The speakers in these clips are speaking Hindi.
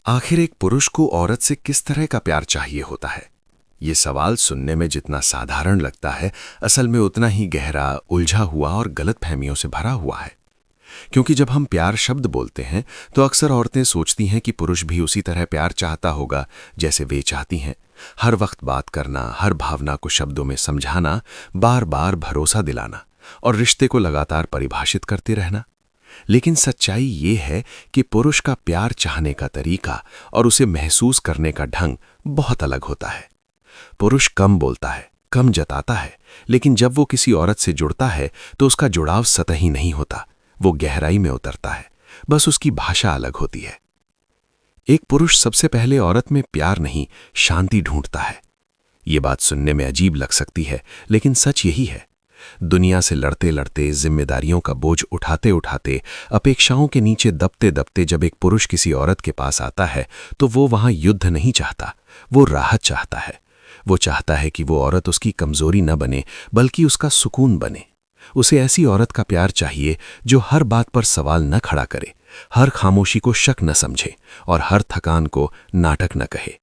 आखिर एक पुरुष को औरत से किस तरह का प्यार चाहिए होता है? ये सवाल सुनने में जितना साधारण लगता है, असल में उतना ही गहरा, उलझा हुआ और गलतफहमियों से भरा हुआ है। क्योंकि जब हम प्यार शब्द बोलते हैं, तो अक्सर औरतें सोचती हैं कि पुरुष भी उसी तरह प्यार चाहता होगा जैसे वे चाहती हैं। हर वक्त बात करना, हर भावना को शब्दों में समझाना, बार बार भरोसा दिलाना और रिश्ते को लगातार परिभाषित करते रहना। लेकिन सच्चाई ये है कि पुरुष का प्यार चाहने का तरीका और उसे महसूस करने का ढंग बहुत अलग होता है। पुरुष कम बोलता है, कम जताता है, लेकिन जब वो किसी औरत से जुड़ता है तो उसका जुड़ाव सतही नहीं होता, वो गहराई में उतरता है। बस उसकी भाषा अलग होती है। एक पुरुष सबसे पहले औरत में प्यार नहीं, शांति ढूंढता है। ये बात सुनने में अजीब लग सकती है, लेकिन सच यही है। दुनिया से लड़ते लड़ते, जिम्मेदारियों का बोझ उठाते उठाते, अपेक्षाओं के नीचे दबते दबते जब एक पुरुष किसी औरत के पास आता है, तो वो वहां युद्ध नहीं चाहता, वो राहत चाहता है। वो चाहता है कि वो औरत उसकी कमजोरी न बने, बल्कि उसका सुकून बने। उसे ऐसी औरत का प्यार चाहिए जो हर बात पर सवाल न खड़ा करे, हर खामोशी को शक न समझे और हर थकान को नाटक न कहे।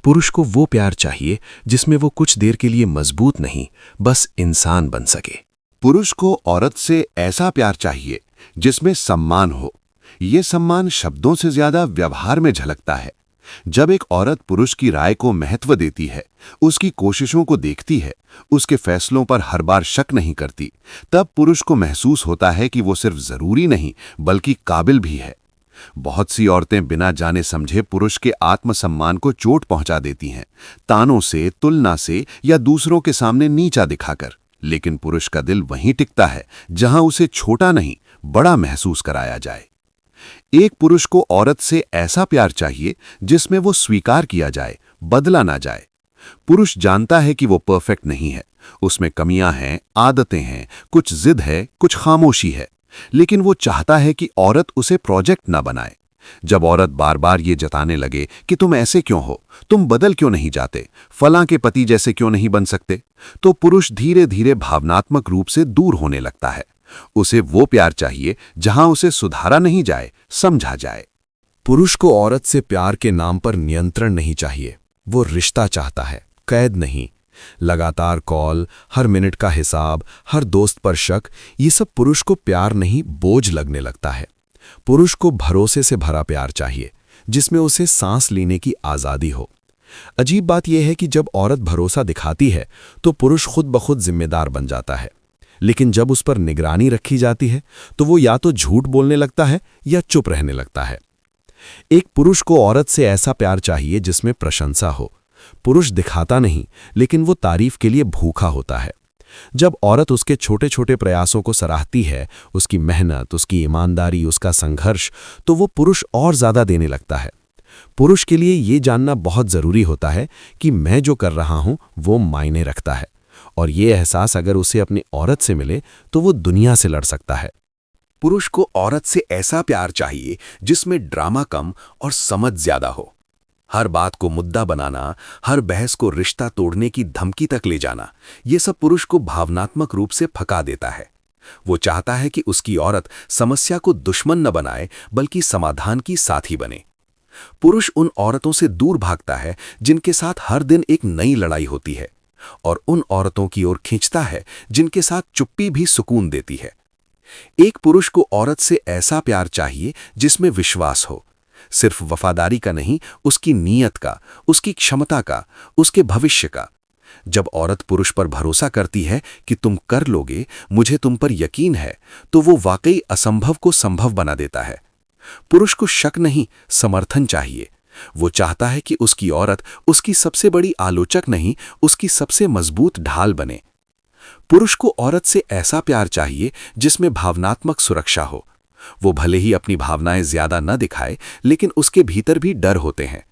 पुरुष को वो प्यार चाहिए जिसमें वो कुछ देर के लिए मजबूत नहीं, बस इंसान बन सके। पुरुष को औरत से ऐसा प्यार चाहिए जिसमें सम्मान हो। ये सम्मान शब्दों से ज्यादा व्यवहार में झलकता है। जब एक औरत पुरुष की राय को महत्व देती है, उसकी कोशिशों को देखती है, उसके फैसलों पर हर बार शक नहीं करती, तब पुरुष को महसूस होता है कि वो सिर्फ जरूरी नहीं बल्कि काबिल भी है। बहुत सी औरतें बिना जाने समझे पुरुष के आत्मसम्मान को चोट पहुंचा देती हैं, तानों से, तुलना से या दूसरों के सामने नीचा दिखाकर। लेकिन पुरुष का दिल वहीं टिकता है जहां उसे छोटा नहीं, बड़ा महसूस कराया जाए। एक पुरुष को औरत से ऐसा प्यार चाहिए जिसमें वो स्वीकार किया जाए, बदला ना जाए। पुरुष जानता है कि वो परफेक्ट नहीं है, उसमें कमियां हैं, आदतें हैं, कुछ जिद है, कुछ खामोशी है, लेकिन वो चाहता है कि औरत उसे प्रोजेक्ट ना बनाए। जब औरत बार बार ये जताने लगे कि तुम ऐसे क्यों हो, तुम बदल क्यों नहीं जाते, फलां के पति जैसे क्यों नहीं बन सकते, तो पुरुष धीरे धीरे भावनात्मक रूप से दूर होने लगता है। उसे वो प्यार चाहिए जहां उसे सुधारा नहीं जाए, समझा जाए। पुरुष को औरत से प्यार के नाम पर नियंत्रण नहीं चाहिए, वो रिश्ता चाहता है, कैद नहीं। लगातार कॉल, हर मिनट का हिसाब, हर दोस्त पर शक, ये सब पुरुष को प्यार नहीं, बोझ लगने लगता है। पुरुष को भरोसे से भरा प्यार चाहिए, जिसमें उसे सांस लेने की आज़ादी हो। अजीब बात यह है कि जब औरत भरोसा दिखाती है तो पुरुष खुद ब खुद जिम्मेदार बन जाता है, लेकिन जब उस पर निगरानी रखी जाती है तो वो या तो झूठ बोलने लगता है या चुप रहने लगता है। एक पुरुष को औरत से ऐसा प्यार चाहिए जिसमें प्रशंसा हो। पुरुष दिखाता नहीं, लेकिन वो तारीफ के लिए भूखा होता है। जब औरत उसके छोटे छोटे प्रयासों को सराहती है, उसकी मेहनत, उसकी ईमानदारी, उसका संघर्ष, तो वो पुरुष और ज्यादा देने लगता है। पुरुष के लिए ये जानना बहुत जरूरी होता है कि मैं जो कर रहा हूं वो मायने रखता है, और ये एहसास अगर उसे अपनी औरत से मिले तो वो दुनिया से लड़ सकता है। पुरुष को औरत से ऐसा प्यार चाहिए जिसमें ड्रामा कम और समझ ज्यादा हो। हर बात को मुद्दा बनाना, हर बहस को रिश्ता तोड़ने की धमकी तक ले जाना, ये सब पुरुष को भावनात्मक रूप से फंका देता है। वो चाहता है कि उसकी औरत समस्या को दुश्मन न बनाए, बल्कि समाधान की साथी बने। पुरुष उन औरतों से दूर भागता है जिनके साथ हर दिन एक नई लड़ाई होती है, और उन औरतों की ओर खींचता है जिनके साथ चुप्पी भी सुकून देती है। एक पुरुष को औरत से ऐसा प्यार चाहिए जिसमें विश्वास हो, सिर्फ वफादारी का नहीं, उसकी नीयत का, उसकी क्षमता का, उसके भविष्य का। जब औरत पुरुष पर भरोसा करती है कि तुम कर लोगे, मुझे तुम पर यकीन है, तो वो वाकई असंभव को संभव बना देता है। पुरुष को शक नहीं, समर्थन चाहिए। वो चाहता है कि उसकी औरत उसकी सबसे बड़ी आलोचक नहीं, उसकी सबसे मजबूत ढाल बने। पुरुष को औरत से ऐसा प्यार चाहिए जिसमें भावनात्मक सुरक्षा हो। वो भले ही अपनी भावनाएं ज्यादा न दिखाए, लेकिन उसके भीतर भी डर होते हैं।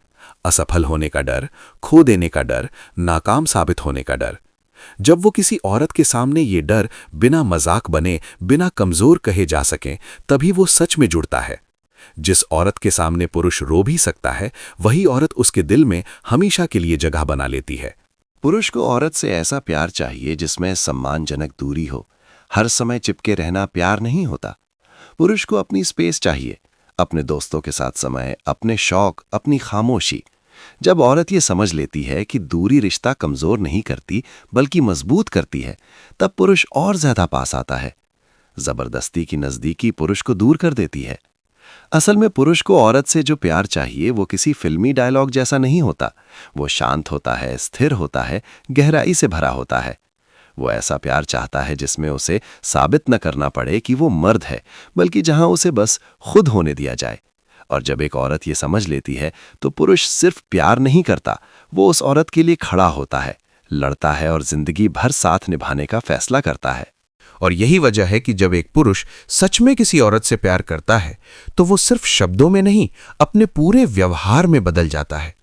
असफल होने का डर, खो देने का डर, नाकाम साबित होने का डर। जब वो किसी औरत के सामने ये डर बिना मजाक बने, बिना कमजोर कहे जा सके, तभी वो सच में जुड़ता है। जिस औरत के सामने पुरुष रो भी सकता है, वही औरत उसके दिल में हमेशा के लिए जगह बना लेती है। पुरुष को औरत से ऐसा प्यार चाहिए जिसमें सम्मानजनक दूरी हो। हर समय चिपके रहना प्यार नहीं होता। पुरुष को अपनी स्पेस चाहिए, अपने दोस्तों के साथ समय, अपने शौक, अपनी खामोशी। जब औरत ये समझ लेती है कि दूरी रिश्ता कमजोर नहीं करती बल्कि मजबूत करती है, तब पुरुष और ज्यादा पास आता है। जबरदस्ती की नजदीकी पुरुष को दूर कर देती है। असल में पुरुष को औरत से जो प्यार चाहिए वो किसी फिल्मी डायलॉग जैसा नहीं होता। वो शांत होता है, स्थिर होता है, गहराई से भरा होता है। वो ऐसा प्यार चाहता है जिसमें उसे साबित न करना पड़े कि वो मर्द है, बल्कि जहां उसे बस खुद होने दिया जाए। और जब एक औरत ये समझ लेती है तो पुरुष सिर्फ प्यार नहीं करता, वो उस औरत के लिए खड़ा होता है, लड़ता है और जिंदगी भर साथ निभाने का फैसला करता है। और यही वजह है कि जब एक पुरुष सच में किसी औरत से प्यार करता है तो वो सिर्फ शब्दों में नहीं, अपने पूरे व्यवहार में बदल जाता है।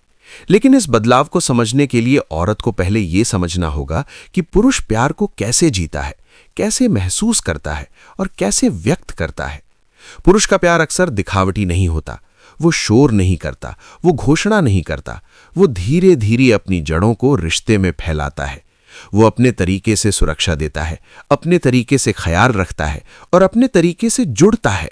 लेकिन इस बदलाव को समझने के लिए औरत को पहले ये समझना होगा कि पुरुष प्यार को कैसे जीता है, कैसे महसूस करता है और कैसे व्यक्त करता है। पुरुष का प्यार अक्सर दिखावटी नहीं होता। वो शोर नहीं करता, वो घोषणा नहीं करता। वो धीरे धीरे अपनी जड़ों को रिश्ते में फैलाता है। वो अपने तरीके से सुरक्षा देता है, अपने तरीके से ख्याल रखता है और अपने तरीके से जुड़ता है।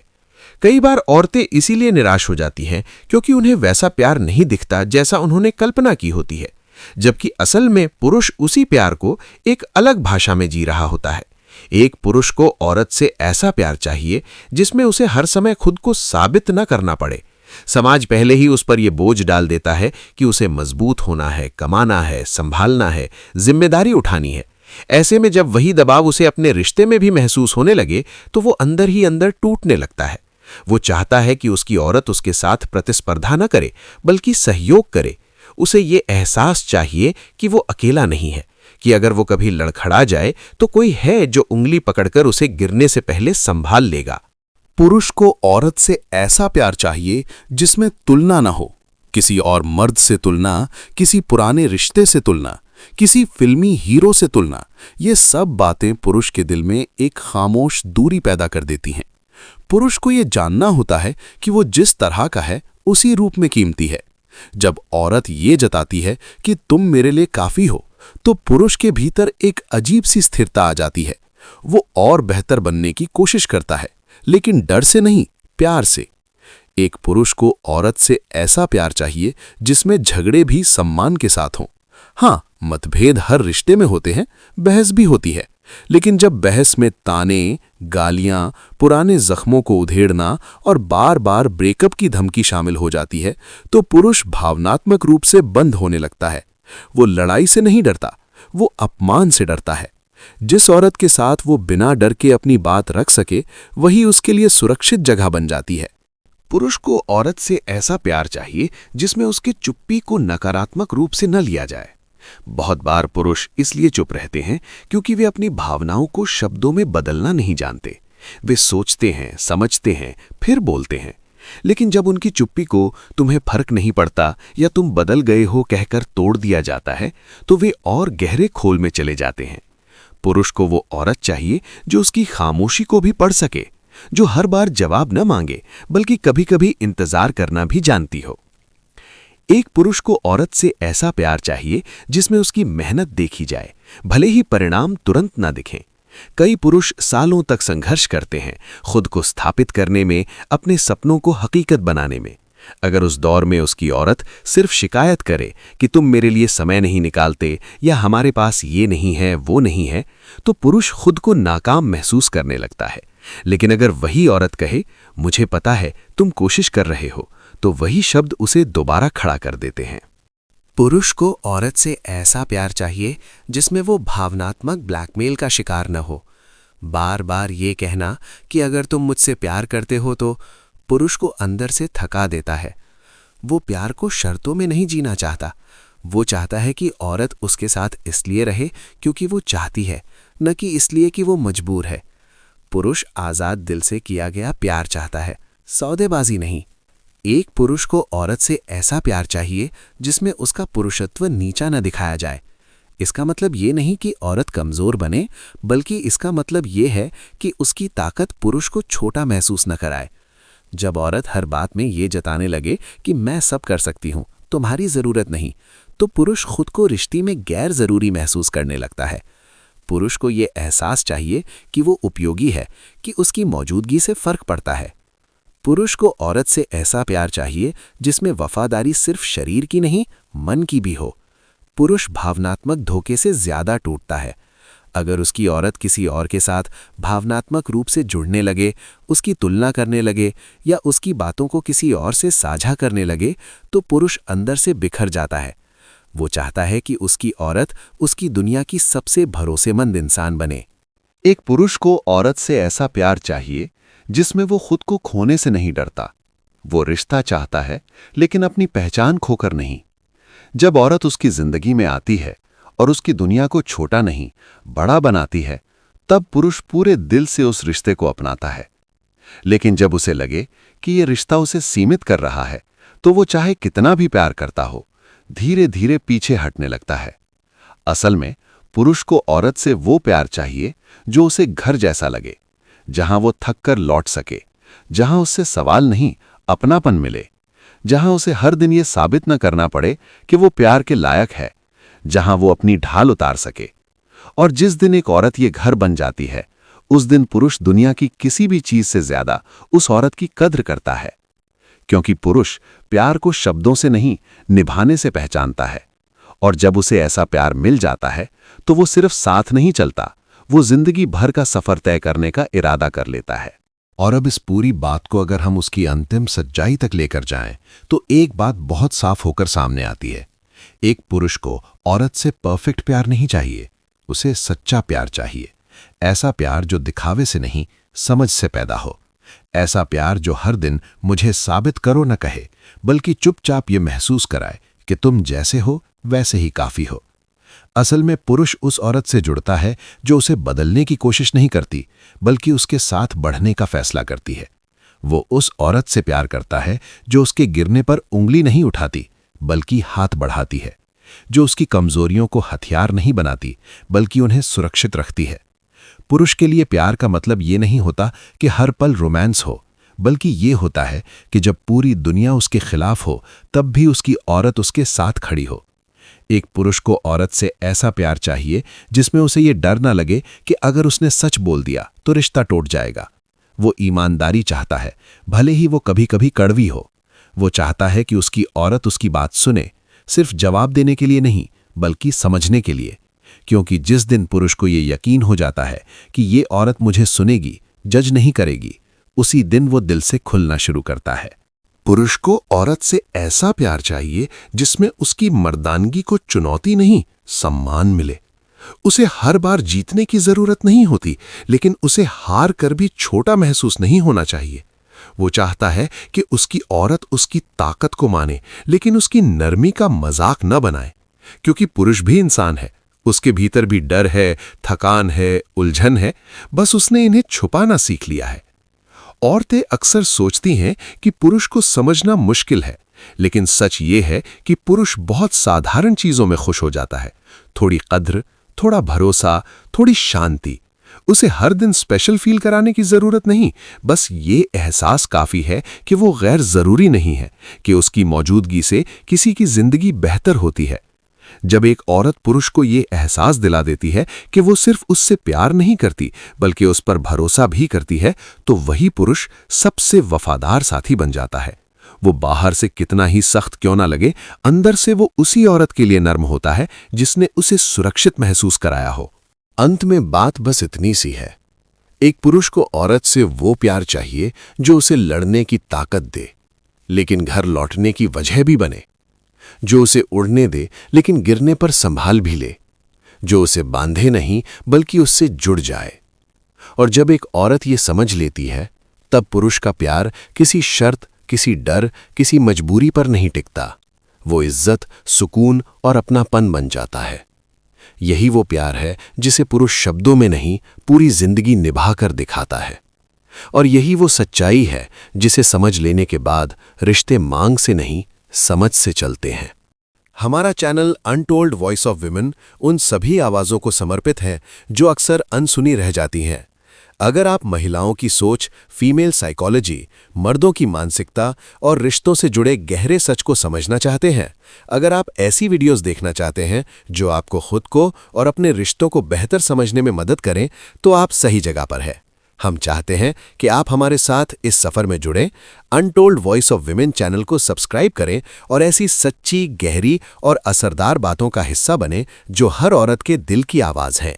कई बार औरतें इसीलिए निराश हो जाती हैं क्योंकि उन्हें वैसा प्यार नहीं दिखता जैसा उन्होंने कल्पना की होती है, जबकि असल में पुरुष उसी प्यार को एक अलग भाषा में जी रहा होता है। एक पुरुष को औरत से ऐसा प्यार चाहिए जिसमें उसे हर समय खुद को साबित न करना पड़े। समाज पहले ही उस पर यह बोझ डाल देता है कि उसे मजबूत होना है, कमाना है, संभालना है, जिम्मेदारी उठानी है। ऐसे में जब वही दबाव उसे अपने रिश्ते में भी महसूस होने लगे तो वो अंदर ही अंदर टूटने लगता है। वो चाहता है कि उसकी औरत उसके साथ प्रतिस्पर्धा न करे बल्कि सहयोग करे। उसे ये एहसास चाहिए कि वो अकेला नहीं है, कि अगर वो कभी लड़खड़ा जाए तो कोई है जो उंगली पकड़कर उसे गिरने से पहले संभाल लेगा। पुरुष को औरत से ऐसा प्यार चाहिए जिसमें तुलना न हो, किसी और मर्द से तुलना, किसी पुराने रिश्ते से तुलना, किसी फिल्मी हीरो से तुलना। ये सब बातें पुरुष के दिल में एक खामोश दूरी पैदा कर देती हैं। पुरुष को ये जानना होता है कि वो जिस तरह का है उसी रूप में कीमती है। जब औरत ये जताती है कि तुम मेरे लिए काफी हो, तो पुरुष के भीतर एक अजीब सी स्थिरता आ जाती है। वो और बेहतर बनने की कोशिश करता है, लेकिन डर से नहीं, प्यार से। एक पुरुष को औरत से ऐसा प्यार चाहिए जिसमें झगड़े भी सम्मान के साथ हों। हाँ, मतभेद हर रिश्ते में होते हैं, बहस भी होती है, लेकिन जब बहस में ताने, गालियां, पुराने जख्मों को उधेड़ना और बार बार ब्रेकअप की धमकी शामिल हो जाती है, तो पुरुष भावनात्मक रूप से बंद होने लगता है। वो लड़ाई से नहीं डरता, वो अपमान से डरता है। जिस औरत के साथ वो बिना डर के अपनी बात रख सके, वही उसके लिए सुरक्षित जगह बन जाती है। पुरुष को औरत से ऐसा प्यार चाहिए जिसमें उसकी चुप्पी को नकारात्मक रूप से न लिया जाए। बहुत बार पुरुष इसलिए चुप रहते हैं क्योंकि वे अपनी भावनाओं को शब्दों में बदलना नहीं जानते। वे सोचते हैं, समझते हैं, फिर बोलते हैं, लेकिन जब उनकी चुप्पी को तुम्हें फर्क नहीं पड़ता या तुम बदल गए हो कहकर तोड़ दिया जाता है, तो वे और गहरे खोल में चले जाते हैं। पुरुष को वो औरत चाहिए जो उसकी खामोशी को भी पढ़ सके, जो हर बार जवाब न मांगे बल्कि कभी कभी इंतजार करना भी जानती हो। एक पुरुष को औरत से ऐसा प्यार चाहिए जिसमें उसकी मेहनत देखी जाए, भले ही परिणाम तुरंत ना दिखें। कई पुरुष सालों तक संघर्ष करते हैं, खुद को स्थापित करने में, अपने सपनों को हकीकत बनाने में। अगर उस दौर में उसकी औरत सिर्फ शिकायत करे कि तुम मेरे लिए समय नहीं निकालते या हमारे पास ये नहीं है, वो नहीं है, तो पुरुष खुद को नाकाम महसूस करने लगता है। लेकिन अगर वही औरत कहे, मुझे पता है तुम कोशिश कर रहे हो, तो वही शब्द उसे दोबारा खड़ा कर देते हैं। पुरुष को औरत से ऐसा प्यार चाहिए जिसमें वो भावनात्मक ब्लैकमेल का शिकार न हो। बार बार ये कहना कि अगर तुम मुझसे प्यार करते हो तो पुरुष को अंदर से थका देता है। वो प्यार को शर्तों में नहीं जीना चाहता। वो चाहता है कि औरत उसके साथ इसलिए रहे क्योंकि वो चाहती है, न कि इसलिए कि वो मजबूर है। पुरुष आज़ाद दिल से किया गया प्यार चाहता है, सौदेबाजी नहीं। एक पुरुष को औरत से ऐसा प्यार चाहिए जिसमें उसका पुरुषत्व नीचा न दिखाया जाए। इसका मतलब ये नहीं कि औरत कमज़ोर बने, बल्कि इसका मतलब ये है कि उसकी ताकत पुरुष को छोटा महसूस न कराए। जब औरत हर बात में ये जताने लगे कि मैं सब कर सकती हूँ, तुम्हारी ज़रूरत नहीं, तो पुरुष खुद को रिश्ते में गैर ज़रूरी महसूस करने लगता है। पुरुष को ये एहसास चाहिए कि वो उपयोगी है, कि उसकी मौजूदगी से फ़र्क पड़ता है। पुरुष को औरत से ऐसा प्यार चाहिए जिसमें वफादारी सिर्फ शरीर की नहीं, मन की भी हो। पुरुष भावनात्मक धोखे से ज्यादा टूटता है। अगर उसकी औरत किसी और के साथ भावनात्मक रूप से जुड़ने लगे, उसकी तुलना करने लगे या उसकी बातों को किसी और से साझा करने लगे, तो पुरुष अंदर से बिखर जाता है। वो चाहता है कि उसकी औरत उसकी दुनिया की सबसे भरोसेमंद इंसान बने। एक पुरुष को औरत से ऐसा प्यार चाहिए जिसमें वो खुद को खोने से नहीं डरता। वो रिश्ता चाहता है लेकिन अपनी पहचान खोकर नहीं। जब औरत उसकी जिंदगी में आती है और उसकी दुनिया को छोटा नहीं, बड़ा बनाती है, तब पुरुष पूरे दिल से उस रिश्ते को अपनाता है। लेकिन जब उसे लगे कि ये रिश्ता उसे सीमित कर रहा है, तो वो चाहे कितना भी प्यार करता हो, धीरे धीरे पीछे हटने लगता है। असल में पुरुष को औरत से वो प्यार चाहिए जो उसे घर जैसा लगे, जहां वो थक कर लौट सके, जहां उससे सवाल नहीं अपनापन मिले, जहां उसे हर दिन ये साबित न करना पड़े कि वो प्यार के लायक है, जहां वो अपनी ढाल उतार सके। और जिस दिन एक औरत ये घर बन जाती है, उस दिन पुरुष दुनिया की किसी भी चीज से ज्यादा उस औरत की कद्र करता है। क्योंकि पुरुष प्यार को शब्दों से नहीं, निभाने से पहचानता है। और जब उसे ऐसा प्यार मिल जाता है तो वो सिर्फ साथ नहीं चलता, वो जिंदगी भर का सफर तय करने का इरादा कर लेता है। और अब इस पूरी बात को अगर हम उसकी अंतिम सच्चाई तक लेकर जाएं, तो एक बात बहुत साफ होकर सामने आती है। एक पुरुष को औरत से परफेक्ट प्यार नहीं चाहिए, उसे सच्चा प्यार चाहिए। ऐसा प्यार जो दिखावे से नहीं, समझ से पैदा हो। ऐसा प्यार जो हर दिन मुझे साबित करो न कहे, बल्कि चुपचाप ये महसूस कराए कि तुम जैसे हो वैसे ही काफी हो। असल में पुरुष उस औरत से जुड़ता है जो उसे बदलने की कोशिश नहीं करती, बल्कि उसके साथ बढ़ने का फैसला करती है। वो उस औरत से प्यार करता है जो उसके गिरने पर उंगली नहीं उठाती, बल्कि हाथ बढ़ाती है, जो उसकी कमजोरियों को हथियार नहीं बनाती, बल्कि उन्हें सुरक्षित रखती है। पुरुष के लिए प्यार का मतलब ये नहीं होता कि हर पल रोमांस हो, बल्कि ये होता है कि जब पूरी दुनिया उसके खिलाफ हो, तब भी उसकी औरत उसके साथ खड़ी हो। एक पुरुष को औरत से ऐसा प्यार चाहिए जिसमें उसे ये डर ना लगे कि अगर उसने सच बोल दिया तो रिश्ता टूट जाएगा। वो ईमानदारी चाहता है, भले ही वो कभी कभी कड़वी हो। वो चाहता है कि उसकी औरत उसकी बात सुने, सिर्फ जवाब देने के लिए नहीं, बल्कि समझने के लिए। क्योंकि जिस दिन पुरुष को ये यकीन हो जाता है कि ये औरत मुझे सुनेगी, जज नहीं करेगी, उसी दिन वो दिल से खुलना शुरू करता है। पुरुष को औरत से ऐसा प्यार चाहिए जिसमें उसकी मर्दानगी को चुनौती नहीं, सम्मान मिले। उसे हर बार जीतने की जरूरत नहीं होती, लेकिन उसे हार कर भी छोटा महसूस नहीं होना चाहिए। वो चाहता है कि उसकी औरत उसकी ताकत को माने, लेकिन उसकी नरमी का मजाक न बनाए। क्योंकि पुरुष भी इंसान है, उसके भीतर भी डर है, थकान है, उलझन है, बस उसने इन्हें छुपाना सीख लिया है। औरतें अक्सर सोचती हैं कि पुरुष को समझना मुश्किल है, लेकिन सच ये है कि पुरुष बहुत साधारण चीजों में खुश हो जाता है। थोड़ी कद्र, थोड़ा भरोसा, थोड़ी शांति। उसे हर दिन स्पेशल फील कराने की जरूरत नहीं, बस ये एहसास काफी है कि वो गैर जरूरी नहीं है, कि उसकी मौजूदगी से किसी की जिंदगी बेहतर होती है। जब एक औरत पुरुष को ये एहसास दिला देती है कि वो सिर्फ उससे प्यार नहीं करती, बल्कि उस पर भरोसा भी करती है, तो वही पुरुष सबसे वफादार साथी बन जाता है। वो बाहर से कितना ही सख्त क्यों ना लगे, अंदर से वो उसी औरत के लिए नर्म होता है जिसने उसे सुरक्षित महसूस कराया हो। अंत में बात बस इतनी सी है, एक पुरुष को औरत से वो प्यार चाहिए जो उसे लड़ने की ताकत दे, लेकिन घर लौटने की वजह भी बने, जो उसे उड़ने दे लेकिन गिरने पर संभाल भी ले, जो उसे बांधे नहीं बल्कि उससे जुड़ जाए। और जब एक औरत ये समझ लेती है, तब पुरुष का प्यार किसी शर्त, किसी डर, किसी मजबूरी पर नहीं टिकता। वो इज्जत, सुकून और अपनापन बन जाता है। यही वो प्यार है जिसे पुरुष शब्दों में नहीं, पूरी जिंदगी निभाकर दिखाता है। और यही वो सच्चाई है जिसे समझ लेने के बाद रिश्ते मांग से नहीं, समझ से चलते हैं। हमारा channel untold voice of women उन सभी आवाज़ों को समर्पित है जो अक्सर अनसुनी रह जाती हैं। अगर आप महिलाओं की सोच, फीमेल साइकोलॉजी, मर्दों की मानसिकता और रिश्तों से जुड़े गहरे सच को समझना चाहते हैं, अगर आप ऐसी वीडियोस देखना चाहते हैं जो आपको खुद को और अपने रिश्तों को बेहतर समझने में मदद करें, तो आप सही जगह पर हैं। हम चाहते हैं कि आप हमारे साथ इस सफर में जुड़ें, untold voice of women channel को सब्सक्राइब करें और ऐसी सच्ची, गहरी और असरदार बातों का हिस्सा बने जो हर औरत के दिल की आवाज़ है।